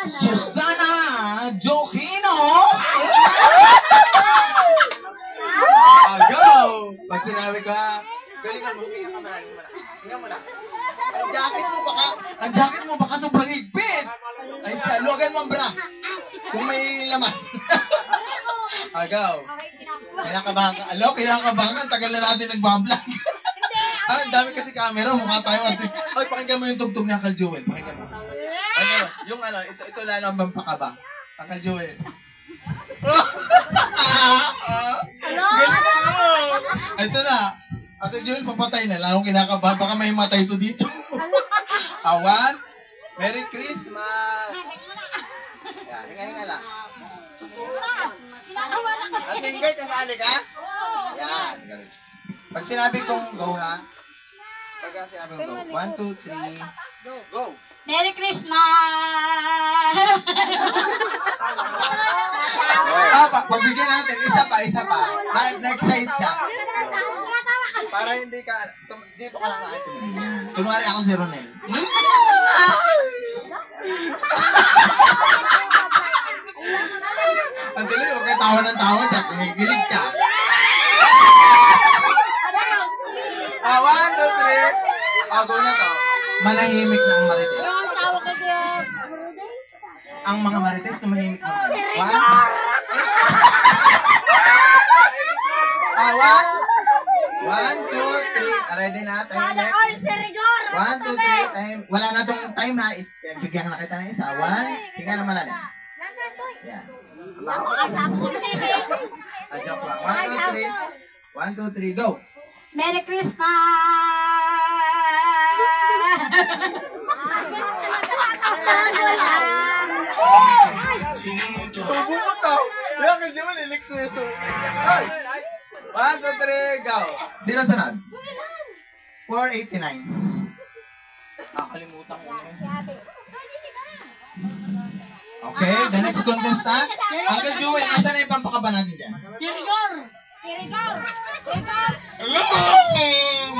Susana Joquino. Go! Pag sinabi ko ha, galingan mo, hinga ka marami mo na. Hinga mo na. Ang jacket mo baka sobrang higpit. Ay siya, luwagan mo ang bra. Kung may laman. Agaw. Kinakabahan ka. Alo, kinakabahan ka. Tagal na natin nagbablog. Ang dami kasi camera. Mukha tayo artist. Ay, pakinggan mo yung tugtog ni Uncle Joel. Pakinggan mo. Pakinggan mo. Yung ano, ito lalo ang pampakaba. Uncle Joel. Galing mo. Ito na. Uncle Joel, papatay na. Lalong kinakabahan. Baka may matay ito dito. Awan. Merry Christmas. Yan, hinga-hinga lang. At Ingay, kasali ka? Yan. Pag sinabi kong go ha? Pag sinabi kong go. 1, 2, 3, go! Merry Christmas! Pagbigyan natin. Isa pa. Na-excite siya. Para hindi ka, dito ka lang sa akin. Kunwari ako si Ronel. Ang tuloy, huwag kayo tawa ng tawa dyan. Kinigilig ka. 1, 2, 3. Go na to. Manahimik na ang marites. Ang mga marites, tumahimik na. 1, 2, 3. Ready na? Tahimik. 1, 2, 3. Time. Wala na tong time ha. Bigyan na kita ng isa. 1. Hinga na malalim. Yan. Joke lang. 1, 2, 3. Go. Merry Christmas! Subo mo to. Yung kasi mo, nilikso. 1, 2, 3, go. Sino sunod? 489. Kalimutan ko yun. Okay, the next contestant. Uncle Joel, asan na yung pampakaba natin dyan? Sirigor! Hello!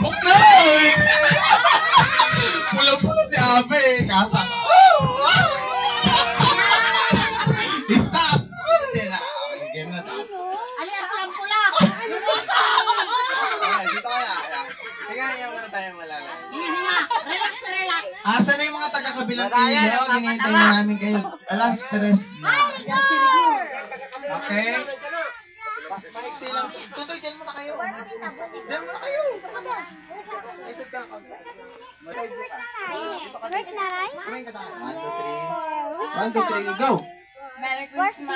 Buknay! Pula-pula si Abe. Kasa ka. Stop! Hindi na. Okay, game na tayo. Alias lang pula! Okay, dito ka na. Hinga muna tayo malaman. Relax. Asan na yung mga taga-kabilang kayo? Ginihintay na namin kayo. Alas, stress na. Okay? Paiksi lang. Tutoy, dyan muna kayo. Dyan muna kayo. Isat ka lang. Where's nanay? Kumain ka sa akin. 1, 2, 3. 1, 2, 3, go! Merry Christmas!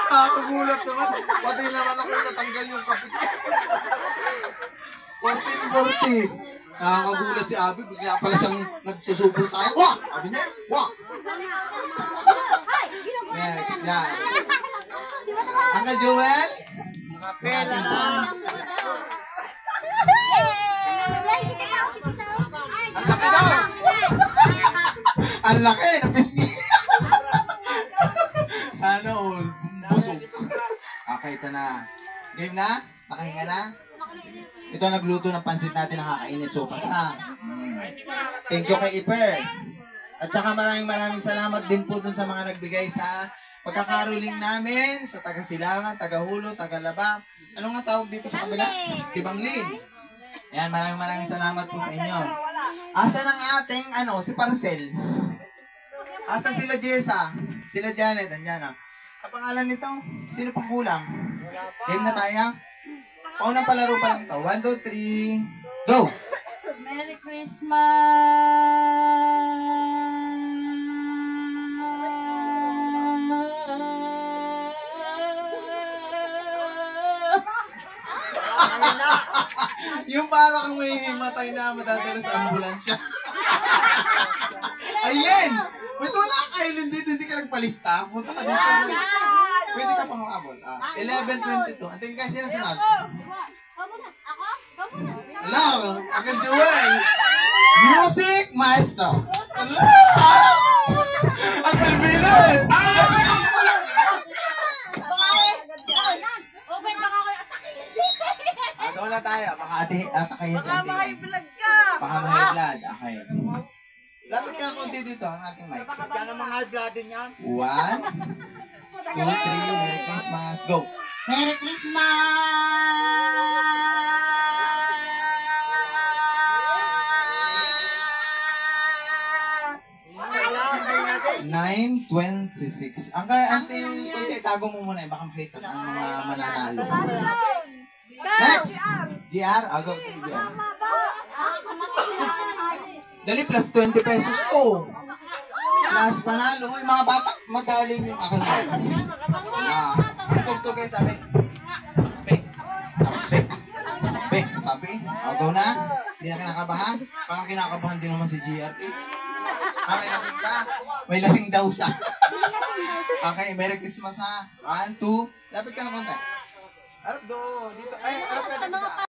Nakakagulat naman. Pati naman ako natanggal yung kapit. 14-40. Nakakagulat si Abby. Bigla pala siyang nagsusupol sa akin. Wah! Sabi niya, wah! Yan. Uncle Joel? Pela na. Ang laki daw. Ang laki. Napisngi. Sana all. Busog. Okay, ito na. Game na? Nakahinga na? Ito nagluto ng pansit natin, nakakainit sopas na. Thank you kay Iper. At saka maraming salamat din po dun sa mga nagbigay sa pagkakaruling namin sa taga-Silangan, taga-Hulo, taga-Laba. Ano nga tawag dito sa kabila? Tibanglin. Ayan, maraming salamat po sa inyo. Asa ng ating, si Parcel? Asa sila Jessa? Sila Janet, andyan na. Ang pangalan nito? Sino pang kulang? Game na tayo? Paunang palaro pa lang ito. 1, 2, 3, go! Merry Christmas! Yung parang kang may himatay na madadala sa ambulansya. Ayan! Wait, wala ka island dito, hindi ka nagpalista. Punta ka dito. Pwede ka pang maabot. 11:22. Antin ka, sino sunod? Hello, Uncle Joel. Music Maestro. Ang Pilipino. 1, 2, 3. Merry Christmas. Go. Merry Christmas! 9:26. Ang until kunti, itago mo muna. Baka makita ang mga mananalo. Next! GR? Go. GR. Dali, plus 20 pesos to. Plus panalo. Yung mga bata, magaling yung aking head. Ang tugtog kayo sabi. Bek. Bek. Bek. Sabi. Go na. Hindi na kinakabahan. Parang kinakabahan din naman si GR. May lasing ka. May lasing daw siya. Okay, Merry Christmas ha. 1, 2. Lapit ka na konti. Arap do. Dito. Ay, arap ka dito sa...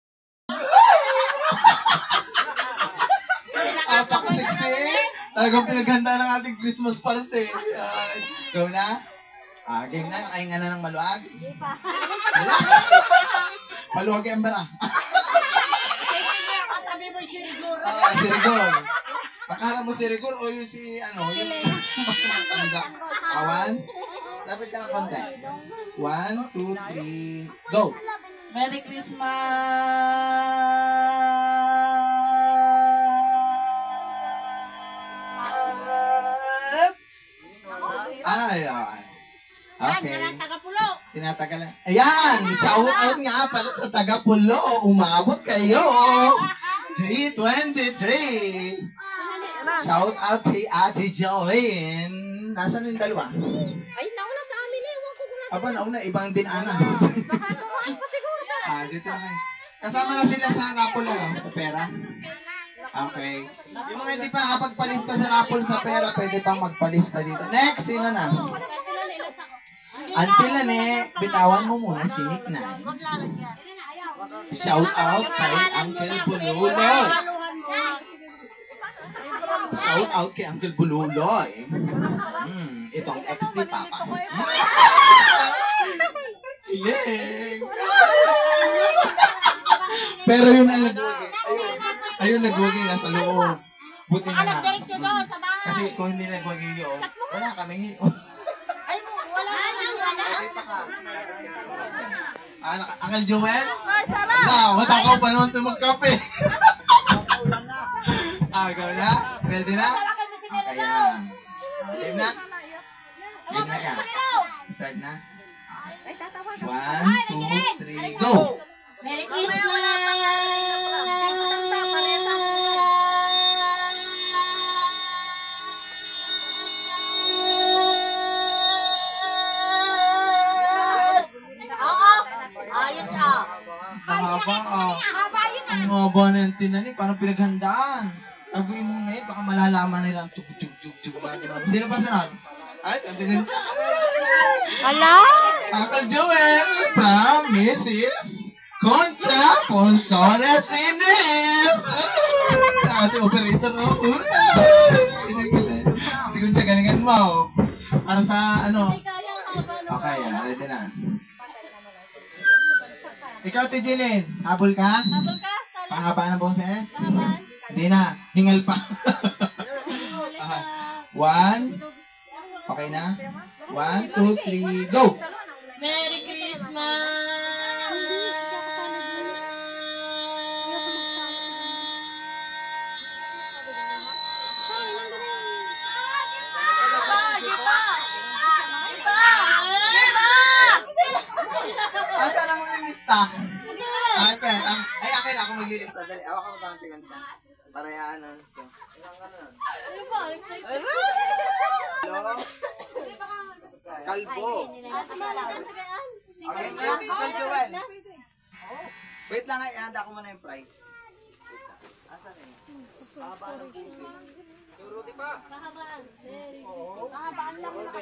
Apaka-sexy. Talagang pinaghanda ng ating Christmas party. Go na. Game na. Nakahinga na ng maluag. Maluag yung bara. Sirigor. Akala mo sirigor o yung si ano? Yung matanda. 1. Lapit ka ng konti. 1, 2, 3. Go. Merry Christmas! Ay. Okay. Tinatagalan. Ayan! Shout out nga pala sa taga-Pulo. Umabot kayo. 3:23. Shout out kay Ate Jolene. Nasaan yung dalawa? Ay, nauna sa amin eh. Huwag ko kung nasa... Aba, nauna. Ibang din, Ana. Baka tumahan pa siguro sa... Dito na kayo. Kasama na sila sa raffle sa pera. Okay. Yung mga hindi pa nakapagpalista sa raffle sa pera, pwede pang magpalista dito. Next, sino na? Until bitawan mo muna si Nick na. Shout out kay Uncle Bululoy. Shout out kay Uncle Bululoy. Itong ex ni Papa. Kilig. Pero yun ang nagwagi. Ayun nagwagi na sa loob. Buti na lang. Kasi kung hindi nagwagi yun, wala kaming Ay, wala na. dito ka. Uncle Joel? Sarap! Matakaw pa naman ito magkape. Go na? Ready na? Okay, yan na. Game na? Game na ka? Start na? 1, 2, 3, go! Merry Christmas! Ayos ah! Haba Ang haba na yung tinani, parang pinaghandaan. Taguin mo na yun, baka malalaman nila ang chuk. Sino pa sunod? Ay, sa tingin siya. Hala? Uncle Joel from Mrs. Concha Ponsones Ines. Ate operator, oh. Si Concha, galingan mo. Para sa ano? Okay, ready na. Ikaw, Tijilin, habol ka? Habol ka? Pahaba ng boses? Hindi na, hingal pa. 1, okay na? 1, 2, 3, go! Merry Christmas! Saan ang maglilista? Ay, akin ako maglilista. Dali, awak ako ba ang tinganta? Para yan, ano. Hello? Kalbo. Okay na? Uncle Joel. Wait lang, ihanda ko muna yung price. Asan na yun? Pahabaan ng business. Yung Rudy pa. Pahabaan. Pahabaan lang muna.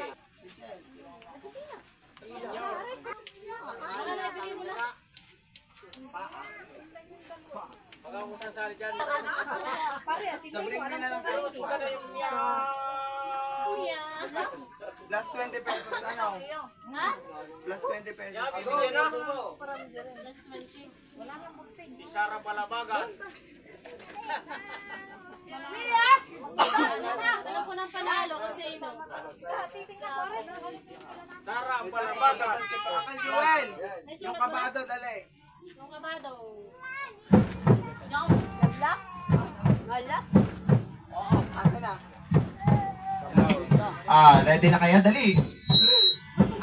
Sabring din na lang tayo. Plus 20 pesos, ano? Plus 20 pesos. Isara Palabagan. Alam ko ng panalo kung sino. Uncle Joel! Yung kabado, dali. Yung kabado. Oo, ate na. Ready na kayo? Dali.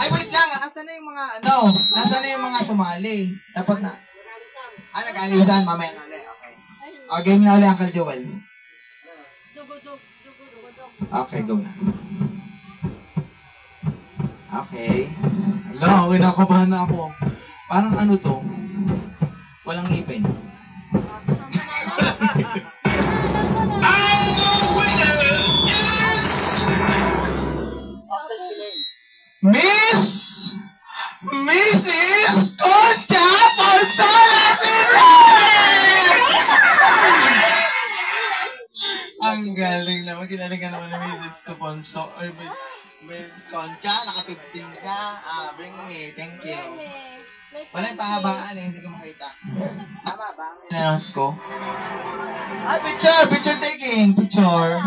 Ay, wait lang. Nasaan na yung mga, nasaan na yung mga sumali? Dapat na. Nag-alisan. Mamaya na ulit. Okay. Game na ulit, Uncle Joel. Dugudug. Okay, go na. Okay. Hala, kinakabahan na ako. Parang ano to? Walang ngipin. Mrs. Concha Ponsones Reyes! Ang galing naman. Kinalingan naman ni Mrs. Ponso. Or Miss Concha. Naka-15 siya. Bring me. Thank you. Walang pahabaan eh. Hindi ko makita. Tama ba? Ang inannounce ko? Picture! Picture taking! Picture!